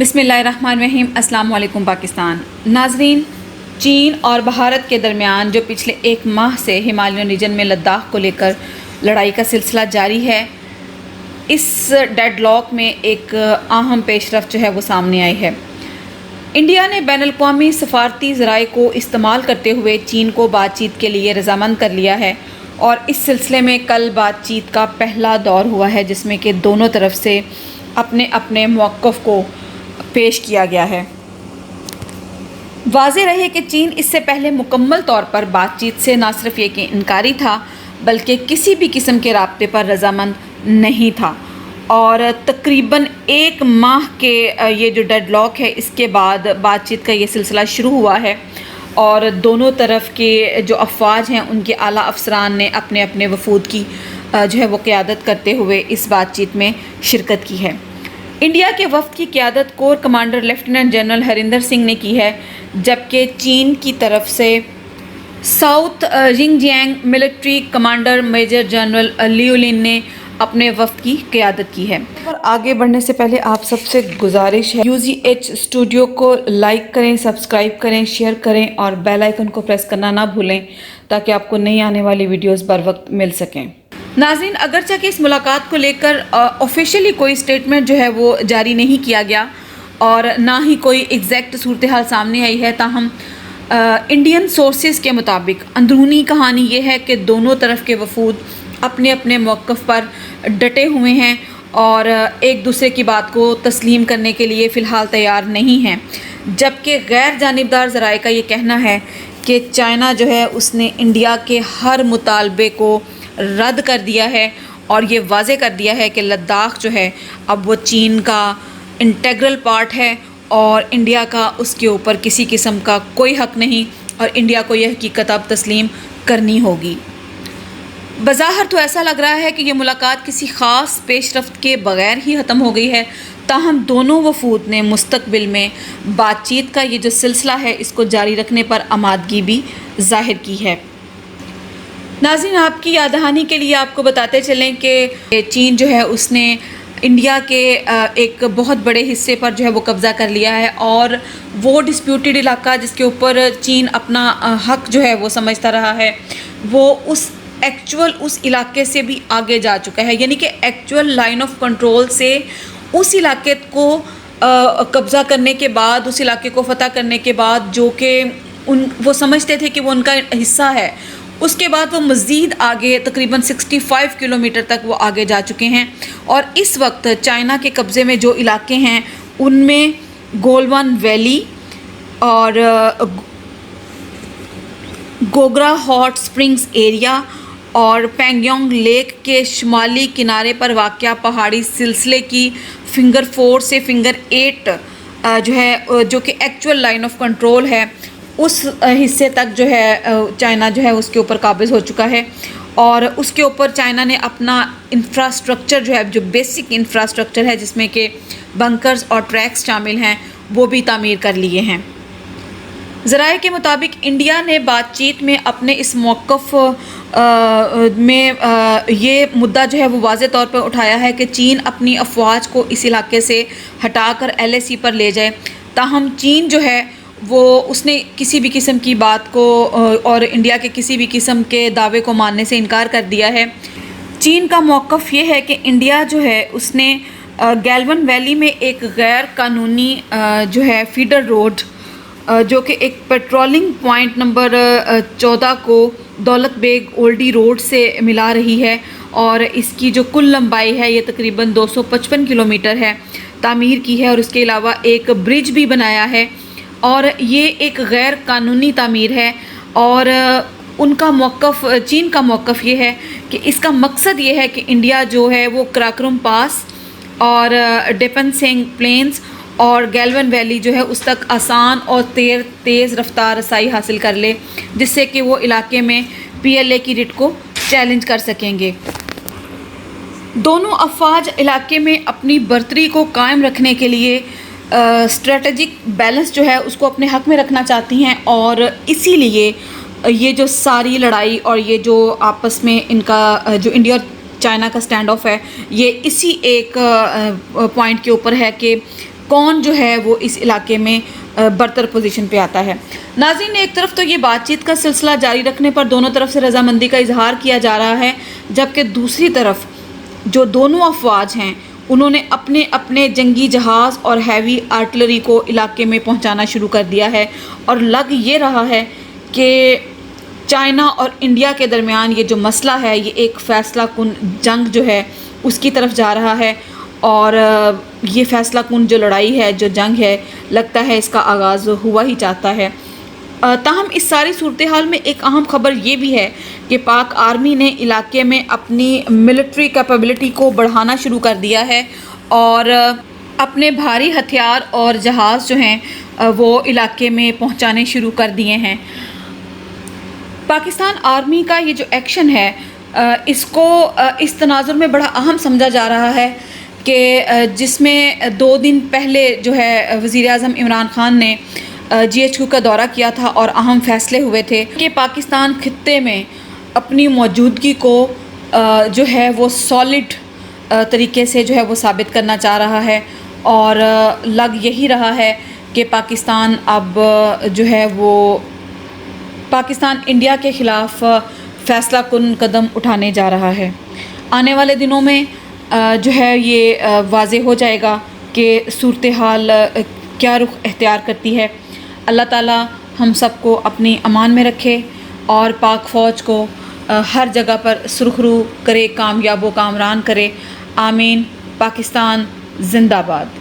बिस्मिल्लाहिर्रहमानिर्रहीम। अस्सलाम वालेकुम पाकिस्तान। नाजरीन, चीन और भारत के दरमियान जो पिछले एक माह से हिमालयन रीजन में लद्दाख को लेकर लड़ाई का सिलसिला जारी है, इस डेडलॉक में एक अहम पेशरफ्त जो है वो सामने आई है। इंडिया ने बैनुल-अक़वामी सफारती ज़राए को इस्तेमाल करते हुए चीन को बातचीत के लिए रज़ामंद कर लिया है और इस सिलसिले में कल बातचीत का पहला दौर हुआ है, जिसमें कि दोनों तरफ से अपने अपने मौक़िफ़ को पेश किया गया है। वाज़ेह रहे कि चीन इससे पहले मुकम्मल तौर पर बातचीत से न सिर्फ ये कि इनकारी था, बल्कि किसी भी किस्म के राब्ते पर रज़ामंद नहीं था और तकरीबन एक माह के ये जो डेडलॉक है, इसके बाद बातचीत का ये सिलसिला शुरू हुआ है और दोनों तरफ के जो अफवाज हैं उनके आला अफसरान ने अपने अपने वफूद की जो है वो क़यादत करते हुए इस बातचीत में शिरकत की है। इंडिया के वफ़द की क़यादत core commander lieutenant general Harinder Singh ने की है, जबकि चीन की तरफ से South Xinjiang military commander major general Liu Lin ने अपने वफ़द की क़यादत की है। और आगे बढ़ने से पहले आप सबसे गुजारिश है, UGH स्टूडियो को लाइक करें, सब्सक्राइब करें, शेयर करें और बेल आइकन को प्रेस करना ना भूलें ताकि आपको नई आने वाली वीडियोस बर वक्त मिल सकें। नाज़रीन, अगरचे कि इस मुलाकात को लेकर ऑफिशियली कोई स्टेटमेंट जो है वो जारी नहीं किया गया और ना ही कोई एग्जैक्ट सूरत हाल सामने आई है, ताहम इंडियन सोर्सेज के मुताबिक अंदरूनी कहानी ये है कि दोनों तरफ के वफूद अपने अपने मौक़िफ़ पर डटे हुए हैं और एक दूसरे की बात को तस्लीम करने के लिए फ़िलहाल तैयार नहीं हैं, जबकि गैर जानिबदार ज़राए का ये कहना है कि चाइना जो है उसने इंडिया के हर मुतालबे को रद्द कर दिया है और ये वाज़े कर दिया है कि लद्दाख जो है अब वो चीन का इंटेग्रल पार्ट है और इंडिया का उसके ऊपर किसी किस्म का कोई हक़ नहीं और इंडिया को यह हकीकत अब तस्लीम करनी होगी। बज़ाहिर तो ऐसा लग रहा है कि ये मुलाकात किसी ख़ास पेशरफ्त के बग़ैर ही ख़त्म हो गई है, ताहम दोनों वफूद ने मुस्तक़बिल में बातचीत का ये जो सिलसिला है इसको जारी रखने पर आमादगी भी ज़ाहिर की है। नाज़रीन, आपकी याद दहानी के लिए आपको बताते चलें कि चीन जो है उसने इंडिया के एक बहुत बड़े हिस्से पर जो है वो कब्ज़ा कर लिया है और वो डिस्प्यूटेड इलाका जिसके ऊपर चीन अपना हक़ जो है वो समझता रहा है, वो उस इलाके से भी आगे जा चुका है, यानी कि एक्चुअल लाइन ऑफ कंट्रोल से उस इलाके को कब्ज़ा करने के बाद, उस इलाके को फ़तह करने के बाद जो कि वो समझते थे कि वो उनका हिस्सा है, उसके बाद वो मज़ीद आगे तकरीबन 65 किलोमीटर तक वो आगे जा चुके हैं और इस वक्त चाइना के कब्ज़े में जो इलाके हैं उनमें गोलवान वैली और गोगरा हॉट स्प्रिंग्स एरिया और पैंगोंग लेक के शुमाली किनारे पर वाक़या पहाड़ी सिलसिले की फिंगर 4 से फिंगर 8 जो है जो कि एक्चुअल लाइन ऑफ कंट्रोल है, उस हिस्से तक जो है चाइना जो है उसके ऊपर काबिज़ हो चुका है और उसके ऊपर चाइना ने अपना इंफ्रास्ट्रक्चर जो है, जो बेसिक इंफ्रास्ट्रक्चर है जिसमें कि बंकर्स और ट्रैक्स शामिल हैं, वो भी तामीर कर लिए हैं। ज़राए के मुताबिक इंडिया ने बातचीत में अपने इस मौक़िफ़ में ये मुद्दा जो है वो वाज़े तौर पर उठाया है कि चीन अपनी अफवाज को इस इलाके से हटाकर LAC पर ले जाए, ताहम चीन जो है वो उसने किसी भी किस्म की बात को और इंडिया के किसी भी किस्म के दावे को मानने से इनकार कर दिया है। चीन का मौक़िफ़ ये है कि इंडिया जो है उसने गैलवन वैली में एक गैर कानूनी जो है फीडर रोड जो कि एक पेट्रोलिंग पॉइंट नंबर 14 को दौलत बेग ओल्डी रोड से मिला रही है और इसकी जो कुल लंबाई है ये तकरीबन 255 किलोमीटर है, तामीर की है और इसके अलावा एक ब्रिज भी बनाया है और ये एक गैर कानूनी तामीर है और उनका मौक़िफ़, चीन का मौक़िफ़ ये है कि इसका मकसद ये है कि इंडिया जो है वो कराकोरम पास और डेपनसेंग प्लेन्स और गैलवन वैली जो है उस तक आसान और तेज़ रफ्तार रसाई हासिल कर ले, जिससे कि वो इलाके में PLA की रिट को चैलेंज कर सकेंगे। दोनों अफवाज इलाके में अपनी बर्तरी को कायम रखने के लिए स्ट्रेटजिक बैलेंस जो है उसको अपने हक़ में रखना चाहती हैं और इसीलिए ये जो सारी लड़ाई और ये जो आपस में इनका जो इंडिया और चाइना का स्टैंड ऑफ है, ये इसी एक पॉइंट के ऊपर है कि کون جو ہے وہ اس علاقے میں برتر پوزیشن پہ آتا ہے۔ ناظرین، ایک طرف تو یہ بات چیت کا سلسلہ جاری رکھنے پر دونوں طرف سے رضامندی کا اظہار کیا جا رہا ہے، جبکہ دوسری طرف جو دونوں افواج ہیں انہوں نے اپنے اپنے جنگی جہاز اور ہیوی آرٹلری کو علاقے میں پہنچانا شروع کر دیا ہے، اور لگ یہ رہا ہے کہ چائنا اور انڈیا کے درمیان یہ جو مسئلہ ہے یہ ایک فیصلہ کن جنگ جو ہے اس کی طرف جا رہا ہے، اور یہ فیصلہ کن جو لڑائی ہے، جو جنگ ہے، لگتا ہے اس کا آغاز ہوا ہی چاہتا ہے۔ تاہم اس ساری صورتحال میں ایک اہم خبر یہ بھی ہے کہ پاک آرمی نے علاقے میں اپنی ملٹری کیپیبلٹی کو بڑھانا شروع کر دیا ہے، اور اپنے بھاری ہتھیار اور جہاز جو ہیں وہ علاقے میں پہنچانے شروع کر دیے ہیں۔ پاکستان آرمی کا یہ جو ایکشن ہے اس کو اس تناظر میں بڑا اہم سمجھا جا رہا ہے کہ جس میں 2 دن پہلے جو ہے وزیر اعظم عمران خان نے GHQ کا دورہ کیا تھا اور اہم فیصلے ہوئے تھے کہ پاکستان خطے میں اپنی موجودگی کو جو ہے وہ سالڈ طریقے سے جو ہے وہ ثابت کرنا چاہ رہا ہے، اور لگ یہی رہا ہے کہ پاکستان اب جو ہے وہ پاکستان انڈیا کے خلاف فیصلہ کن قدم اٹھانے جا رہا ہے۔ آنے والے دنوں میں جو ہے یہ واضح ہو جائے گا کہ صورتحال کیا رخ اختیار کرتی ہے۔ اللہ تعالیٰ ہم سب کو اپنی امان میں رکھے اور پاک فوج کو ہر جگہ پر سرخرو کرے، کامیاب و کامران کرے۔ آمین۔ پاکستان زندہ باد۔